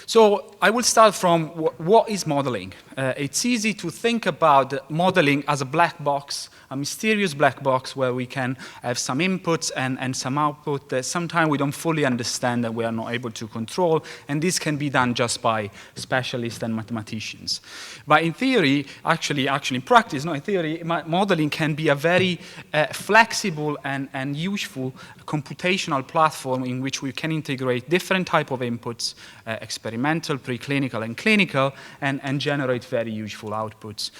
So I will start from what is modeling. It's easy to think about modeling as a black box, a mysterious black box where we can have some inputs and some output that sometimes we don't fully understand and we are not able to control, and this can be done just by specialists and mathematicians. But in theory, actually in practice, not in theory, modeling can be a very flexible and useful computational platform in which we can integrate different type of inputs, experimental, preclinical, and clinical, and generate very useful outputs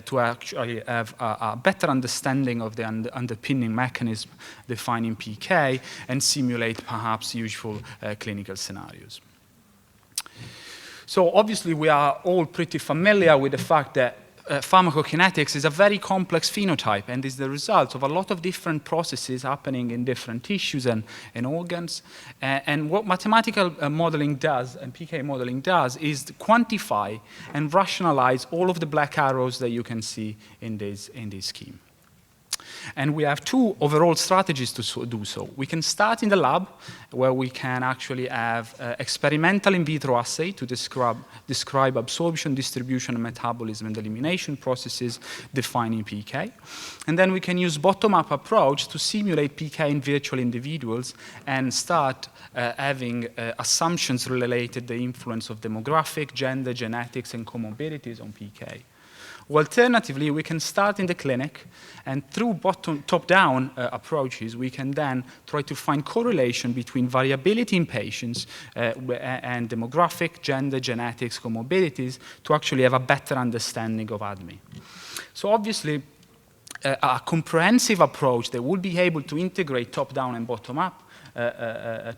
to actually have a better understanding of the underpinning mechanism defining PK and simulate perhaps useful clinical scenarios. So obviously we are all pretty familiar with the fact that pharmacokinetics is a very complex phenotype and is the result of a lot of different processes happening in different tissues and organs. And what mathematical modeling does, and PK modeling does, is to quantify and rationalize all of the black arrows that you can see in this scheme. And we have two overall strategies to do so. We can start in the lab, where we can actually have experimental in vitro assay to describe absorption, distribution, and metabolism and elimination processes defining PK. And then we can use bottom-up approach to simulate PK in virtual individuals and start having assumptions related to the influence of demographic, gender, genetics, and comorbidities on PK. Alternatively, we can start in the clinic, and through top-down approaches, we can then try to find correlation between variability in patients and demographic, gender, genetics, comorbidities to actually have a better understanding of ADME. So obviously, a comprehensive approach that will be able to integrate top-down and bottom-up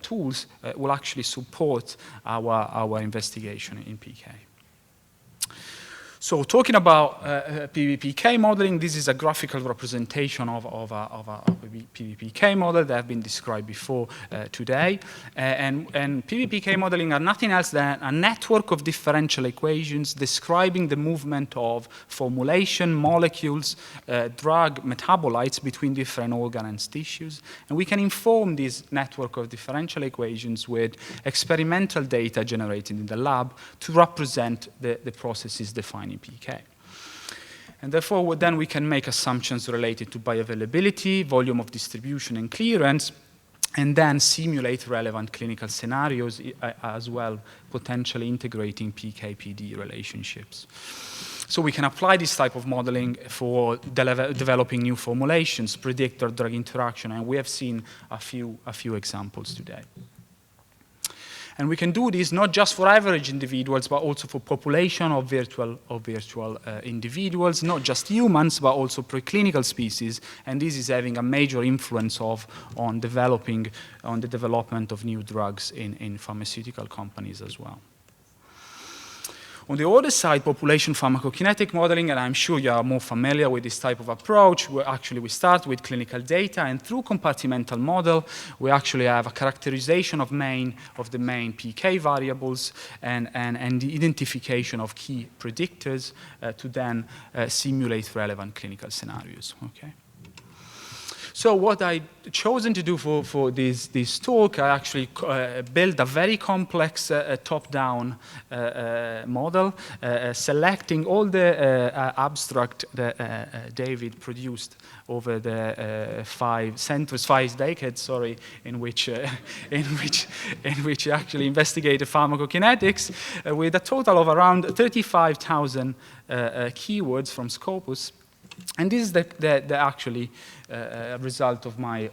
tools will actually support our investigation in PK. So talking about PBPK modeling, this is a graphical representation of a PBPK model that have been described before today. And PBPK modeling are nothing else than a network of differential equations describing the movement of formulation, molecules, drug metabolites between different organs and tissues. And we can inform this network of differential equations with experimental data generated in the lab to represent the processes defining PK. And therefore, then we can make assumptions related to bioavailability, volume of distribution, and clearance, and then simulate relevant clinical scenarios as well, potentially integrating PK-PD relationships. So we can apply this type of modeling for developing new formulations, predictor drug interaction, and we have seen a few examples today. And we can do this not just for average individuals, but also for population of virtual individuals, not just humans, but also preclinical species. And this is having a major influence on the development of new drugs in pharmaceutical companies as well. On the other side, population pharmacokinetic modeling, and I'm sure you are more familiar with this type of approach, where actually we start with clinical data, and through compartmental model, we actually have a characterization of the main PK variables and the identification of key predictors to then simulate relevant clinical scenarios. Okay. So what I've chosen to do for this talk, I actually built a very complex top-down model, selecting all the abstract that David produced over the 5 decades, in which he actually investigated pharmacokinetics, with a total of around 35,000 keywords from Scopus. And this is the actually result of my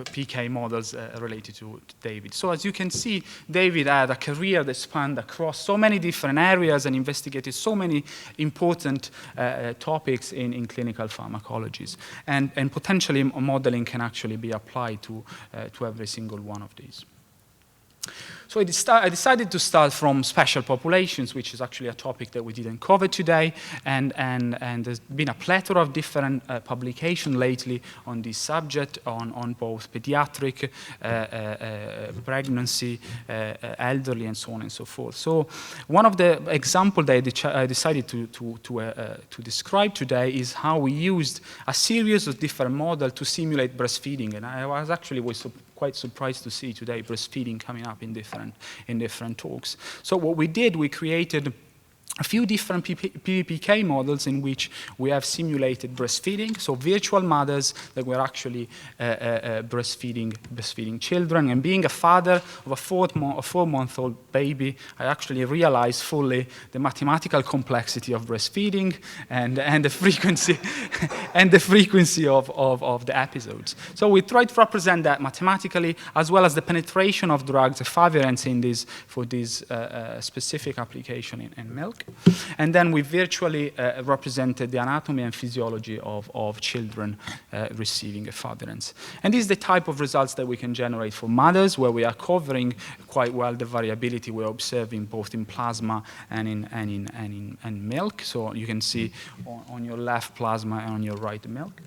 PK models related to David. So as you can see, David had a career that spanned across so many different areas and investigated so many important topics in clinical pharmacologies. And potentially modeling can actually be applied to every single one of these. So I decided to start from special populations, which is actually a topic that we didn't cover today, and there's been a plethora of different publications lately on this subject, on both pediatric, pregnancy, elderly, and so on and so forth. So one of the examples that I decided to describe today is how we used a series of different models to simulate breastfeeding, and I was actually quite surprised to see today breastfeeding coming up in different talks. So what we did, we created a few different PBPK models in which we have simulated breastfeeding, so virtual mothers that were actually breastfeeding children. And being a father of a 4-month-old baby, I actually realized fully the mathematical complexity of breastfeeding and the frequency and the frequency of the episodes. So we tried to represent that mathematically, as well as the penetration of drugs, efavirenz in this for this specific application in milk. And then we virtually represented the anatomy and physiology of children receiving efavirenz. And this is the type of results that we can generate for mothers, where we are covering quite well the variability we're observing both in plasma and in milk. So you can see on your left plasma and on your right milk.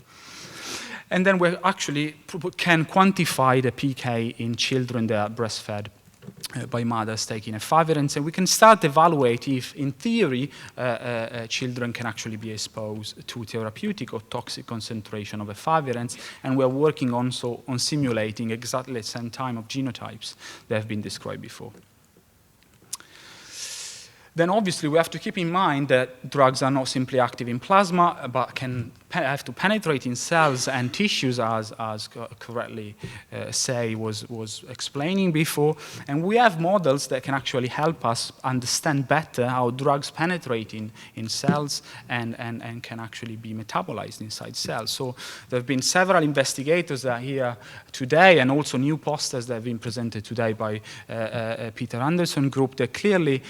And then we actually can quantify the PK in children that are breastfed by mothers taking efavirenz, and we can start to evaluate if, in theory, children can actually be exposed to therapeutic or toxic concentration of efavirenz, and we're working also on simulating exactly the same time of genotypes that have been described before. Then obviously we have to keep in mind that drugs are not simply active in plasma, but have to penetrate in cells and tissues, as correctly Say was explaining before. And we have models that can actually help us understand better how drugs penetrate in cells and can actually be metabolized inside cells. So there have been several investigators that are here today, and also new posters that have been presented today by Peter Anderson group that clearly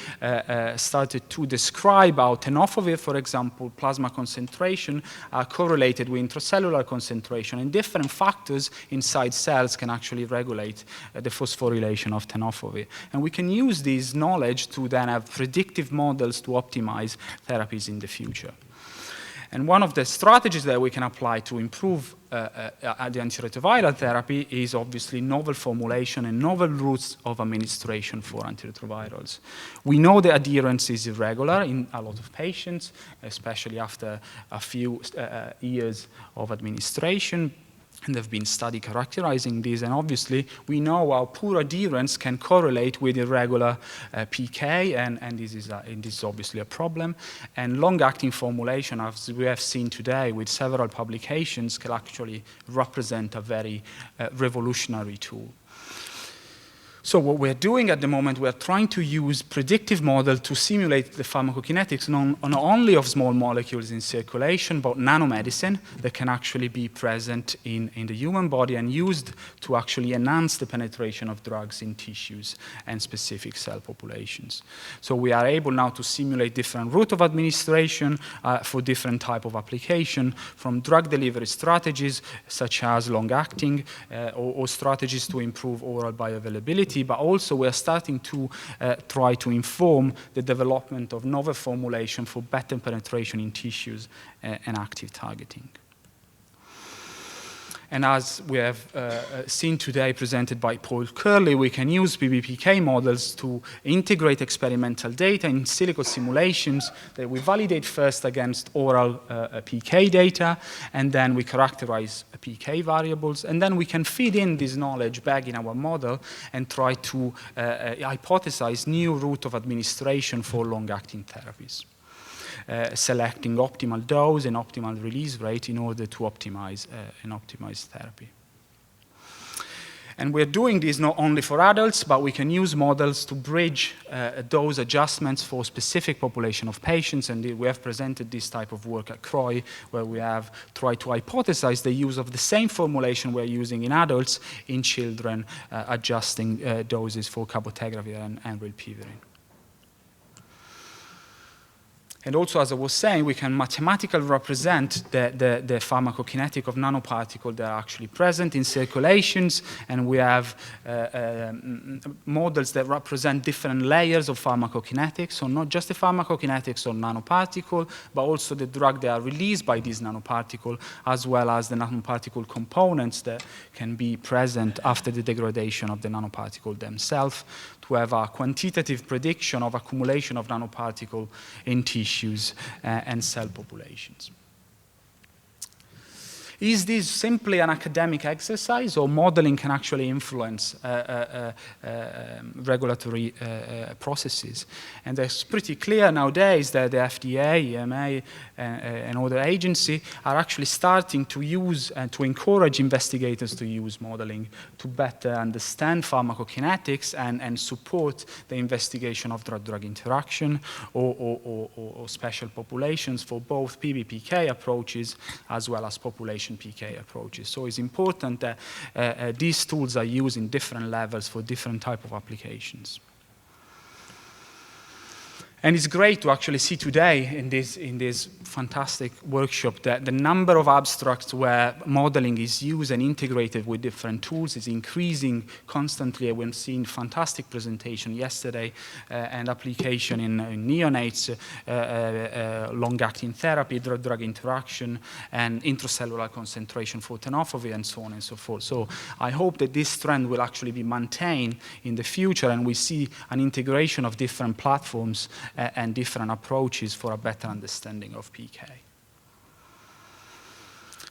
started to describe how tenofovir, for example, plasma concentration are correlated with intracellular concentration, and different factors inside cells can actually regulate the phosphorylation of tenofovir. And we can use this knowledge to then have predictive models to optimize therapies in the future. And one of the strategies that we can apply to improve the antiretroviral therapy is obviously novel formulation and novel routes of administration for antiretrovirals. We know the adherence is irregular in a lot of patients, especially after a few years of administration. And there have been studies characterizing this, and obviously we know how poor adherence can correlate with irregular PK, and this is obviously a problem. And long-acting formulation, as we have seen today with several publications, can actually represent a very revolutionary tool. So what we're doing at the moment, we're trying to use predictive model to simulate the pharmacokinetics not only of small molecules in circulation, but nanomedicine that can actually be present in the human body and used to actually enhance the penetration of drugs in tissues and specific cell populations. So we are able now to simulate different route of administration for different type of application, from drug delivery strategies such as long-acting or strategies to improve oral bioavailability, but also we're starting to try to inform the development of novel formulation for better penetration in tissues and active targeting. And as we have seen today presented by Paul Curley, we can use PBPK models to integrate experimental data in silico simulations that we validate first against oral PK data, and then we characterize PK variables, and then we can feed in this knowledge back in our model and try to hypothesize new route of administration for long-acting therapies. Selecting optimal dose and optimal release rate in order to optimize therapy. And we're doing this not only for adults, but we can use models to bridge dose adjustments for specific population of patients, and we have presented this type of work at CROI, where we have tried to hypothesize the use of the same formulation we're using in adults in children, adjusting doses for cabotegravir and rilpivirine. And also, as I was saying, we can mathematically represent the pharmacokinetic of nanoparticles that are actually present in circulations, and we have models that represent different layers of pharmacokinetics, so not just the pharmacokinetics of nanoparticle, but also the drug that are released by these nanoparticles, as well as the nanoparticle components that can be present after the degradation of the nanoparticle themselves, to have a quantitative prediction of accumulation of nanoparticle in tissues and cell populations. Is this simply an academic exercise, or modeling can actually influence regulatory processes? And it's pretty clear nowadays that the FDA, EMA, and other agencies are actually starting to use and to encourage investigators to use modeling to better understand pharmacokinetics and support the investigation of drug-drug interaction or special populations for both PBPK approaches as well as population PK approaches. So it's important that these tools are used in different levels for different type of applications. And it's great to actually see today in this fantastic workshop that the number of abstracts where modeling is used and integrated with different tools is increasing constantly. We've seen fantastic presentation yesterday and application in neonates, long-acting therapy, drug-drug interaction, and intracellular concentration for tenofovir, and so on and so forth. So I hope that this trend will actually be maintained in the future, and we see an integration of different platforms and different approaches for a better understanding of PK.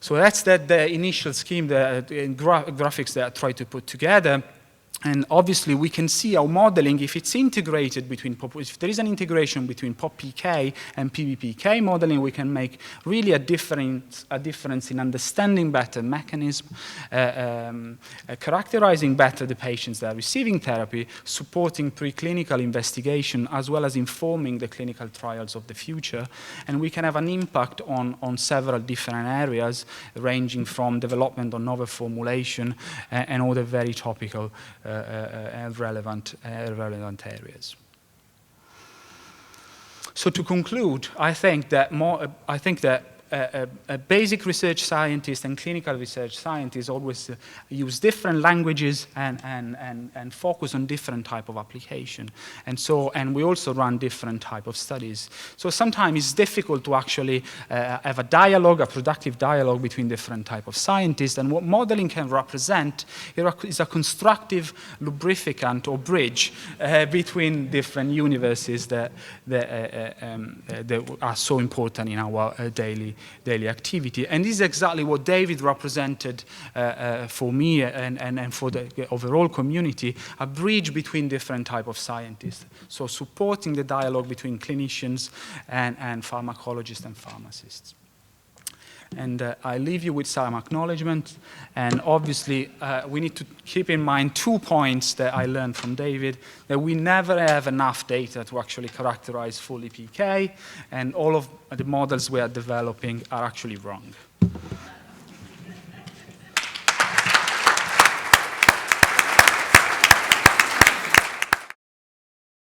So that's the initial scheme, the graphics that I tried to put together. And obviously, we can see how modeling, if it's integrated between, if there is an integration between POP-PK and PBPK modeling, we can make really a difference in understanding better mechanism, characterizing better the patients that are receiving therapy, supporting preclinical investigation, as well as informing the clinical trials of the future. And we can have an impact on several different areas, ranging from development of novel formulation and other very topical and relevant areas. So to conclude, I think that a basic research scientist and clinical research scientists always use different languages and focus on different type of application. And we also run different type of studies. So sometimes it's difficult to actually have a dialogue, a productive dialogue between different type of scientists. And what modeling can represent is a constructive lubrificant or bridge between different universes that are so important in our daily activity. And this is exactly what David represented for me and for the overall community, a bridge between different type of scientists. So supporting the dialogue between clinicians and pharmacologists and pharmacists. And I leave you with some acknowledgement. And obviously, we need to keep in mind 2 points that I learned from David, that we never have enough data to actually characterize fully PK, and all of the models we are developing are actually wrong.